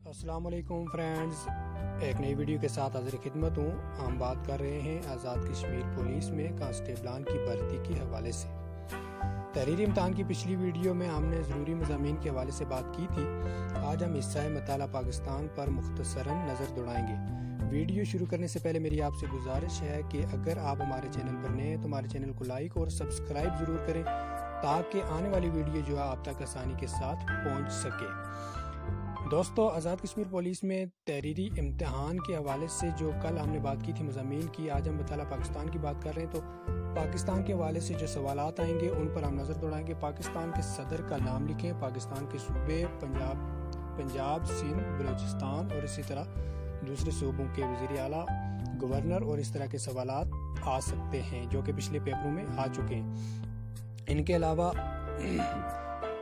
السلام علیکم فرینڈز، ایک نئی ویڈیو کے ساتھ حاضر خدمت ہوں۔ ہم بات کر رہے ہیں آزاد کشمیر پولیس میں کانسٹیبلان کی بھرتی کے حوالے سے۔ تحریری امتحان کی پچھلی ویڈیو میں ہم نے ضروری مضامین کے حوالے سے بات کی تھی۔ آج ہم حصہ مطالعہ پاکستان پر مختصراً نظر دوڑائیں گے۔ ویڈیو شروع کرنے سے پہلے میری آپ سے گزارش ہے کہ اگر آپ ہمارے چینل پر نئے ہیں تو ہمارے چینل کو لائک اور سبسکرائب ضرور کریں تاکہ آنے والی ویڈیو جو ہے آپ تک آسانی کے ساتھ پہنچ سکے۔ دوستو، آزاد کشمیر پولیس میں تحریری امتحان کے حوالے سے جو کل ہم نے بات کی تھی مضامین کی، آج ہم مطالعہ پاکستان کی بات کر رہے ہیں۔ تو پاکستان کے حوالے سے جو سوالات آئیں گے ان پر ہم نظر دوڑائیں گے۔ پاکستان کے صدر کا نام لکھیں، پاکستان کے صوبے پنجاب، سندھ، بلوچستان اور اسی طرح دوسرے صوبوں کے وزیر اعلیٰ، گورنر اور اس طرح کے سوالات آ سکتے ہیں جو کہ پچھلے پیپروں میں آ چکے ہیں۔ ان کے علاوہ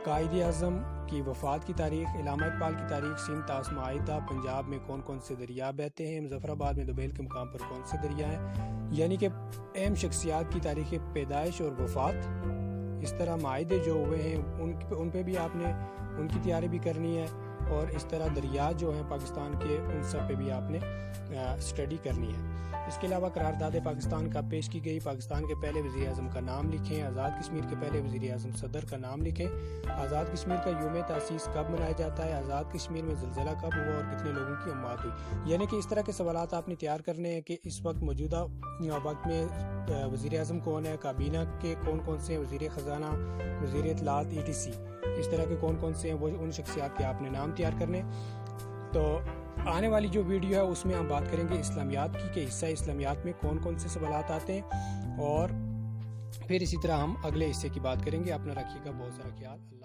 قائد اعظم کی وفات کی تاریخ، علامہ اقبال کی تاریخ، سندھ طاس معاہدہ، پنجاب میں کون کون سے دریا بہتے ہیں، مظفر آباد میں دوبیل کے مقام پر کون سے دریا ہیں، یعنی کہ اہم شخصیات کی تاریخ پیدائش اور وفات۔ اس طرح معاہدے جو ہوئے ہیں ان پہ بھی آپ نے ان کی تیاری بھی کرنی ہے، اور اس طرح دریا جو ہیں پاکستان کے ان سب پہ بھی آپ نے اسٹڈی کرنی ہے۔ اس کے علاوہ قرارداد پاکستان کب پیش کی گئی، پاکستان کے پہلے وزیر اعظم کا نام لکھیں، آزاد کشمیر کے پہلے وزیر اعظم صدر کا نام لکھیں، آزاد کشمیر کا یوم تاسیس کب منایا جاتا ہے، آزاد کشمیر میں زلزلہ کب ہوا اور کتنے لوگوں کی اموات ہوئی۔ یعنی کہ اس طرح کے سوالات آپ نے تیار کرنے ہیں کہ اس وقت موجودہ وقت میں وزیر اعظم کون ہے، کابینہ کے کون کون سے، وزیر خزانہ، وزیر اطلاعات ETC، اس طرح کے کون کون سے ہیں، وہ ان شخصیات کے آپ نے نام تیار کرنے۔ تو آنے والی جو ویڈیو ہے اس میں ہم بات کریں گے اسلامیات کی، کہ حصہ اسلامیات میں کون کون سے سوالات آتے ہیں، اور پھر اسی طرح ہم اگلے حصے کی بات کریں گے۔ اپنا رکھیے گا بہت سارا خیال۔ اللہ